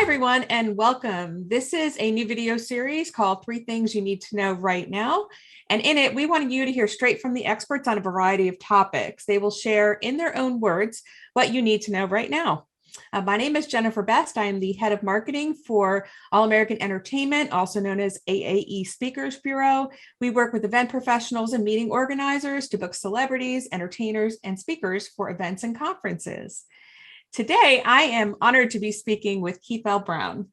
everyone, and welcome. This is a new video series called 3 Things You Need to Know Right Now. And in it, we want you to hear straight from the experts on a variety of topics. They will share in their own words what you need to know right now. My name is Jennifer Best. I am the head of marketing for All American Entertainment, also known as AAE Speakers Bureau. We work with event professionals and meeting organizers to book celebrities, entertainers, and speakers for events and conferences. Today, I am honored to be speaking with Keith L. Brown.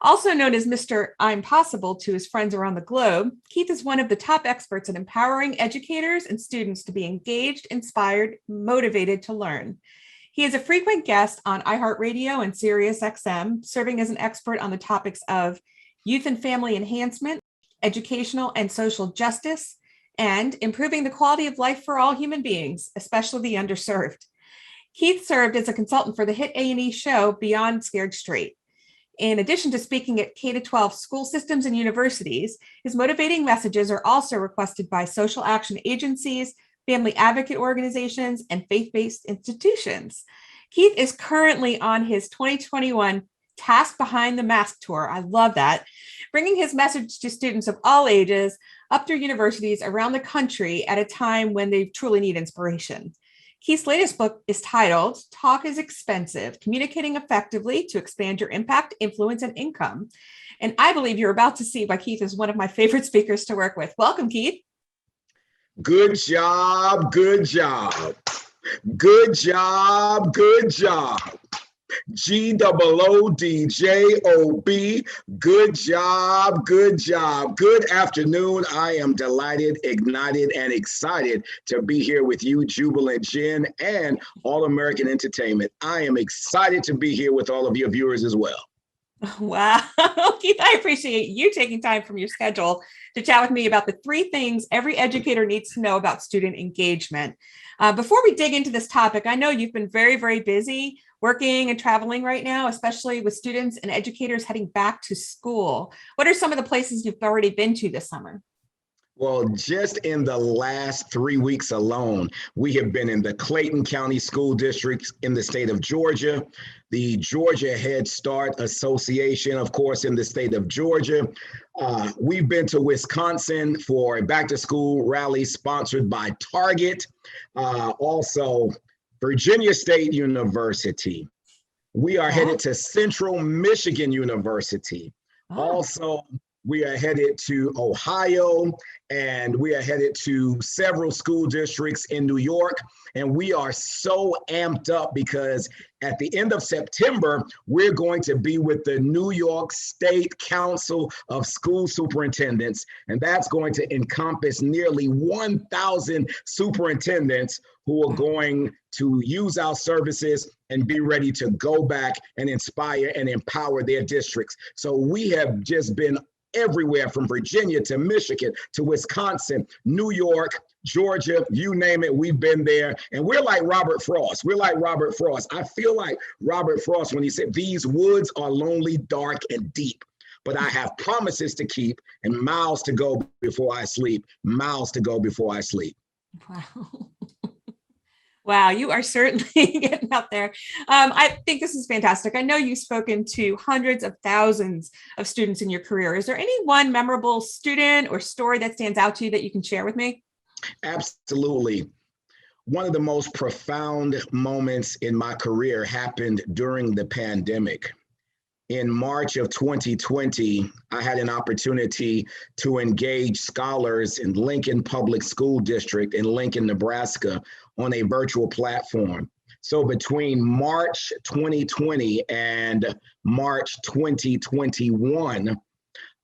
Also known as Mr. I'm Possible to his friends around the globe, Keith is one of the top experts in empowering educators and students to be engaged, inspired, motivated to learn. He is a frequent guest on iHeartRadio and SiriusXM, serving as an expert on the topics of youth and family enhancement, educational and social justice, and improving the quality of life for all human beings, especially the underserved. Keith served as a consultant for the hit A&E show Beyond Scared Straight. In addition to speaking at K-12 school systems and universities, his motivating messages are also requested by social action agencies, family advocate organizations, and faith-based institutions. Keith is currently on his 2021 Task Behind the Mask tour. I love that, bringing his message to students of all ages up through universities around the country at a time when they truly need inspiration. Keith's latest book is titled Talk is Expensive, Communicating Effectively to Expand Your Impact, Influence, and Income. And I believe you're about to see why Keith is one of my favorite speakers to work with. Welcome, Keith. Good job, good job. Good job, good job. GOODJOB, good job, good job. Good afternoon. I am delighted, ignited, and excited to be here with you, Jubilant Jen, and All American Entertainment. I am excited to be here with all of your viewers as well. Wow. Keith, I appreciate you taking time from your schedule to chat with me about the 3 things every educator needs to know about student engagement. Before we dig into this topic, I know you've been very, very busy working and traveling right now, especially with students and educators heading back to school. What are some of the places you've already been to this summer? Well, just in the last 3 weeks alone, we have been in the Clayton County School District in the state of Georgia, the Georgia Head Start Association, of course, in the state of Georgia. We've been to Wisconsin for a back-to-school rally sponsored by Target. Also, Virginia State University. We are headed to Central Michigan University. Also, we are headed to Ohio, and we are headed to several school districts in New York. And we are so amped up because at the end of September, we're going to be with the New York State Council of School Superintendents. And that's going to encompass nearly 1,000 superintendents who are going to use our services and be ready to go back and inspire and empower their districts. So we have just been everywhere from Virginia to Michigan to Wisconsin, New York, Georgia, you name it, we've been there. And we're like Robert Frost. We're like Robert Frost. I feel like Robert Frost when he said, "These woods are lonely, dark, and deep, but I have promises to keep and miles to go before I sleep, miles to go before I sleep." Wow. Wow, you are certainly getting out there. I think this is fantastic. I know you've spoken to hundreds of thousands of students in your career. Is there any one memorable student or story that stands out to you that you can share with me? Absolutely. One of the most profound moments in my career happened during the pandemic. In March of 2020, I had an opportunity to engage scholars in Lincoln Public School District in Lincoln, Nebraska, on a virtual platform. So between March 2020 and March 2021,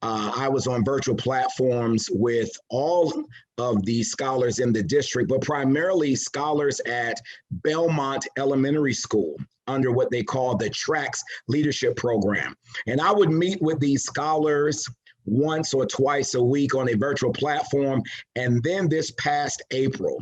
I was on virtual platforms with all of the scholars in the district, but primarily scholars at Belmont Elementary School under what they call the TRACS Leadership Program. And I would meet with these scholars once or twice a week on a virtual platform. And then this past April,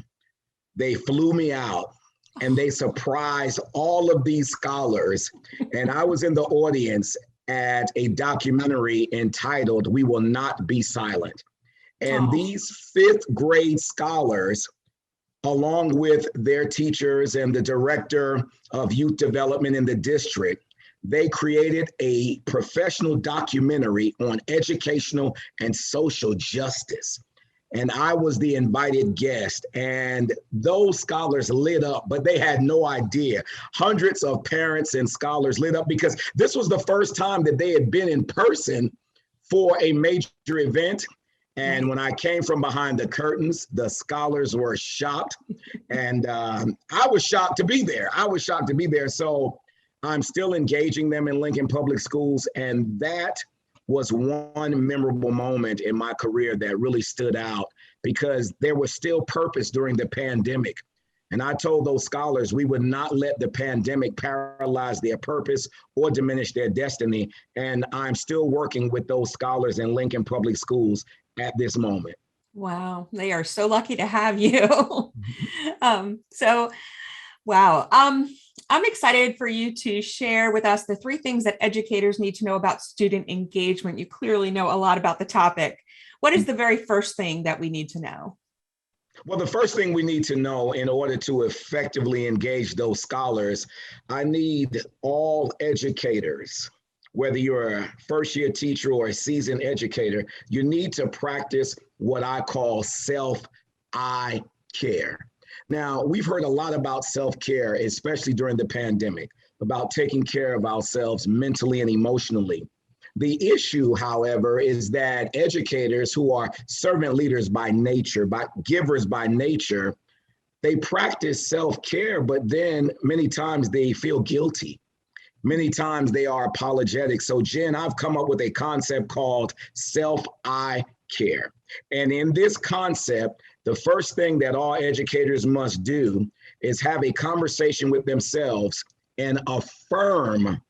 they flew me out and they surprised all of these scholars. And I was in the audience at a documentary entitled "We Will Not Be Silent." And these 5th grade scholars, along with their teachers and the director of youth development in the district, They created a professional documentary on educational and social justice. And I was the invited guest, and those scholars lit up, but they had no idea. Hundreds of parents and scholars lit up because this was the first time that they had been in person for a major event. And when I came from behind the curtains, the scholars were shocked. And I was shocked to be there. So I'm still engaging them in Lincoln Public Schools. And that was one memorable moment in my career that really stood out because there was still purpose during the pandemic. And I told those scholars we would not let the pandemic paralyze their purpose or diminish their destiny. And I'm still working with those scholars in Lincoln Public Schools at this moment. Wow, they are so lucky to have you. Wow. I'm excited for you to share with us the 3 things that educators need to know about student engagement. You clearly know a lot about the topic. What is the very first thing that we need to know? Well, the first thing we need to know in order to effectively engage those scholars, I need all educators, whether you're a first-year teacher or a seasoned educator, you need to practice what I call self-I care. Now, we've heard a lot about self-care, especially during the pandemic, about taking care of ourselves mentally and emotionally. The issue, however, is that educators who are servant leaders by nature, givers by nature, they practice self-care, but then many times they feel guilty. Many times they are apologetic. So, Jen, I've come up with a concept called self-I care. And in this concept, the first thing that all educators must do is have a conversation with themselves and affirm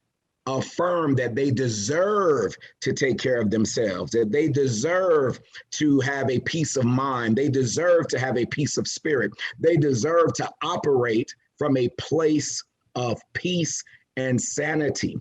that they deserve to take care of themselves, that they deserve to have a peace of mind. They deserve to have a peace of spirit. They deserve to operate from a place of peace and sanity.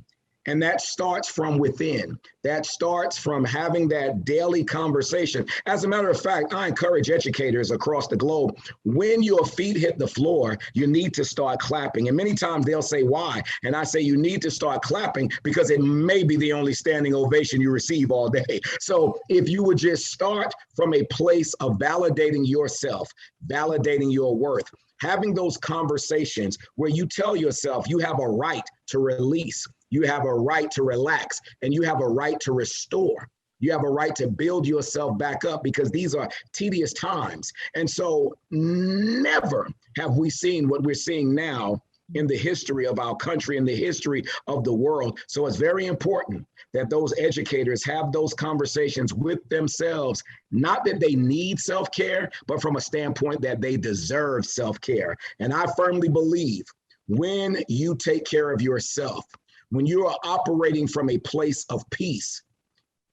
And that starts from within. That starts from having that daily conversation. As a matter of fact, I encourage educators across the globe, when your feet hit the floor, you need to start clapping. And many times they'll say, why? And I say, you need to start clapping because it may be the only standing ovation you receive all day. So if you would just start from a place of validating yourself, validating your worth, having those conversations where you tell yourself you have a right to release, you have a right to relax, and you have a right to restore. You have a right to build yourself back up because these are tedious times. And so never have we seen what we're seeing now in the history of our country, in the history of the world. So it's very important that those educators have those conversations with themselves, not that they need self-care, but from a standpoint that they deserve self-care. And I firmly believe when you take care of yourself, when you are operating from a place of peace,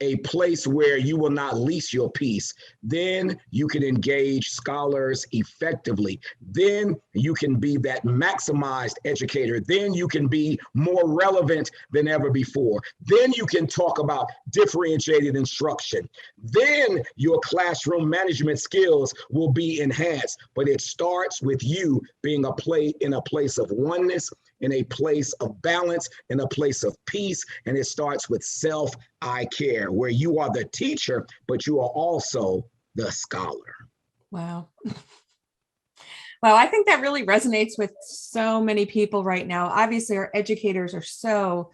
a place where you will not lease your peace, then you can engage scholars effectively. Then you can be that maximized educator. Then you can be more relevant than ever before. Then you can talk about differentiated instruction. Then your classroom management skills will be enhanced. But it starts with you being in a place of oneness, in a place of balance, in a place of peace. And it starts with self-I care, where you are the teacher, but you are also the scholar. Wow. Well, I think that really resonates with so many people right now. Obviously, our educators are so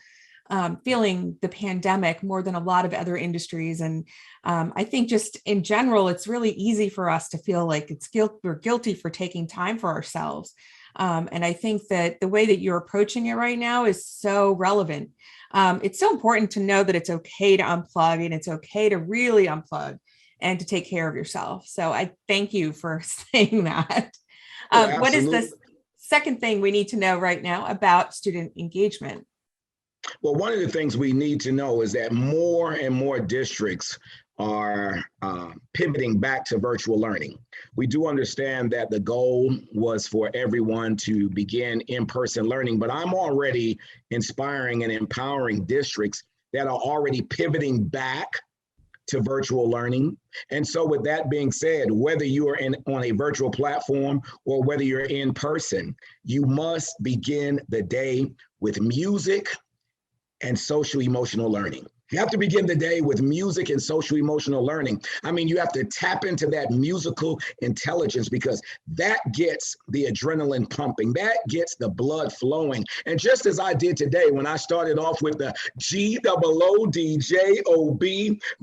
feeling the pandemic more than a lot of other industries. And I think just in general, it's really easy for us to feel like we're guilty for taking time for ourselves. And I think that the way that you're approaching it right now is so relevant. It's so important to know that it's okay to unplug and it's okay to really unplug and to take care of yourself. So I thank you for saying that. What is the second thing we need to know right now about student engagement? Well, one of the things we need to know is that more and more districts are pivoting back to virtual learning. We do understand that the goal was for everyone to begin in-person learning, but I'm already inspiring and empowering districts that are already pivoting back to virtual learning. And so with that being said, whether you are on a virtual platform or whether you're in person, you must begin the day with music and social emotional learning. You have to begin the day with music and social emotional learning. I mean, you have to tap into that musical intelligence because that gets the adrenaline pumping, that gets the blood flowing. And just as I did today when I started off with the GOODJOB,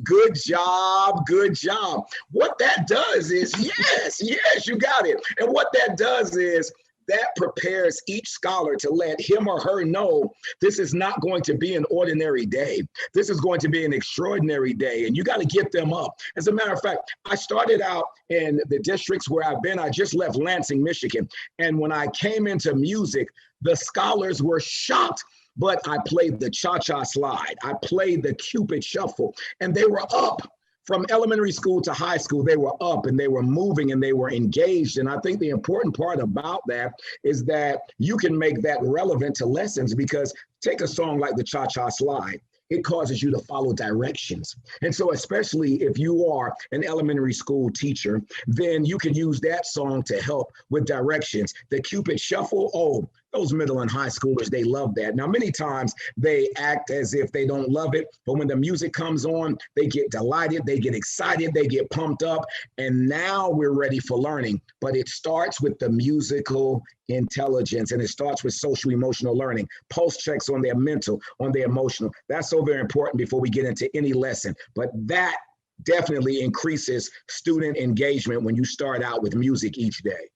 good job, good job. What that does is, yes, you got it. And what that does is, that prepares each scholar to let him or her know this is not going to be an ordinary day. This is going to be an extraordinary day, and you got to get them up. As a matter of fact, I started out in the districts where I've been. I just left Lansing, Michigan, and when I came into music, the scholars were shocked. But I played the cha-cha slide. I played the Cupid shuffle, and they were up. From elementary school to high school, they were up and they were moving and they were engaged. And I think the important part about that is that you can make that relevant to lessons because take a song like the Cha-Cha Slide. It causes you to follow directions. And so especially if you are an elementary school teacher, then you can use that song to help with directions. The Cupid Shuffle, oh, those middle and high schoolers, they love that. Now, many times they act as if they don't love it, but when the music comes on, they get delighted, they get excited, they get pumped up, and now we're ready for learning. But it starts with the musical intelligence, and it starts with social emotional learning, pulse checks on their mental, on their emotional. That's so very important before we get into any lesson. But that definitely increases student engagement when you start out with music each day.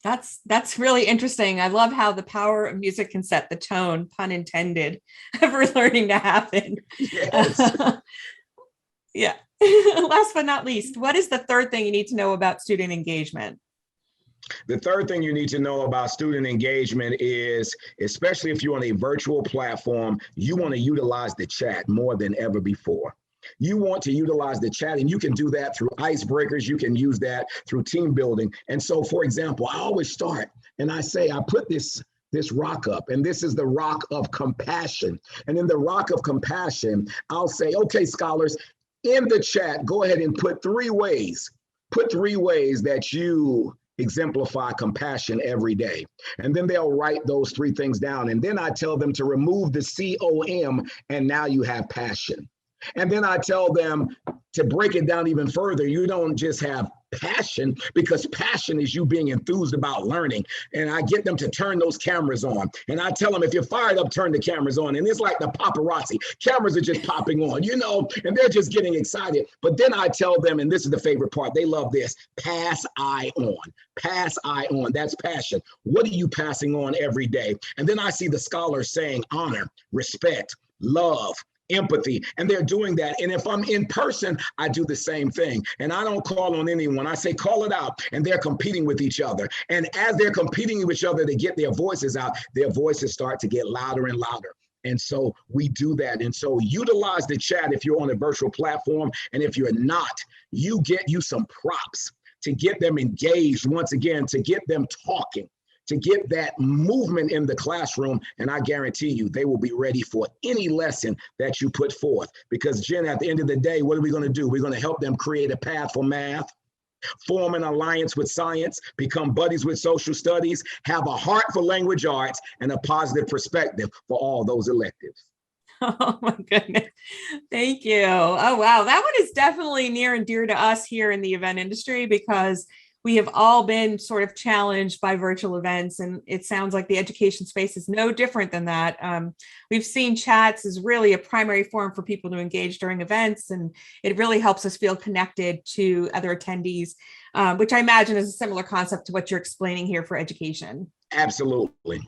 That's really interesting. I love how the power of music can set the tone, pun intended, for learning to happen. Yes. Yeah. Last but not least, what is the third thing you need to know about student engagement? The third thing you need to know about student engagement is, especially if you're on a virtual platform, you want to utilize the chat more than ever before. You want to utilize the chat, and you can do that through icebreakers. You can use that through team building. And so, for example, I always start and I say, I put this rock up, and this is the rock of compassion. And in the rock of compassion, I'll say, okay, scholars, in the chat, go ahead and put three ways that you exemplify compassion every day. And then they'll write those three things down. And then I tell them to remove the COM, and now you have passion. And then I tell them to break it down even further. You don't just have passion, because passion is you being enthused about learning. And I get them to turn those cameras on. And I tell them, if you're fired up, turn the cameras on. And it's like the paparazzi. Cameras are just popping on, and they're just getting excited. But then I tell them, and this is the favorite part, they love this, pass eye on. Pass eye on. That's passion. What are you passing on every day? And then I see the scholars saying honor, respect, love, empathy, and they're doing that. And if I'm in person, I do the same thing. And I don't call on anyone. I say, call it out. And they're competing with each other. And as they're competing with each other to get their voices out, their voices start to get louder and louder. And so we do that. And so utilize the chat if you're on a virtual platform. And if you're not, you get you some props to get them engaged once again, to get them talking, to get that movement in the classroom. And I guarantee you, they will be ready for any lesson that you put forth. Because Jen, at the end of the day, what are we gonna do? We're gonna help them create a path for math, form an alliance with science, become buddies with social studies, have a heart for language arts, and a positive perspective for all those electives. Oh my goodness. Thank you. Oh, wow. That one is definitely near and dear to us here in the event industry, because we have all been sort of challenged by virtual events, and it sounds like the education space is no different than that. We've seen chats as really a primary forum for people to engage during events, and it really helps us feel connected to other attendees, which I imagine is a similar concept to what you're explaining here for education. Absolutely.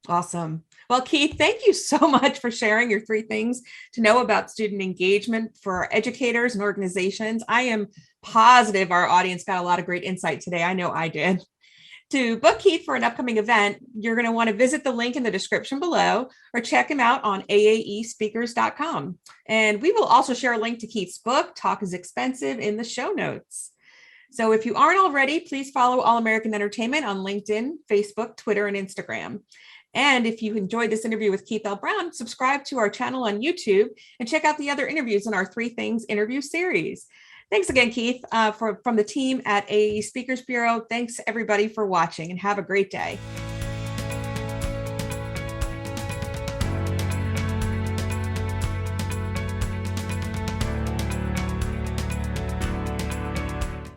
Awesome. Well, Keith, thank you so much for sharing your 3 things to know about student engagement for educators and organizations. I am positive our audience got a lot of great insight today. I know I did. To book Keith for an upcoming event, you're going to want to visit the link in the description below or check him out on aaespeakers.com. And we will also share a link to Keith's book, Talk is Expensive, in the show notes. So if you aren't already, please follow All American Entertainment on LinkedIn, Facebook, Twitter, and Instagram. And if you enjoyed this interview with Keith L. Brown, subscribe to our channel on YouTube and check out the other interviews in our 3 Things interview series. Thanks again, Keith, from the team at AAE Speakers Bureau. Thanks everybody for watching, and have a great day.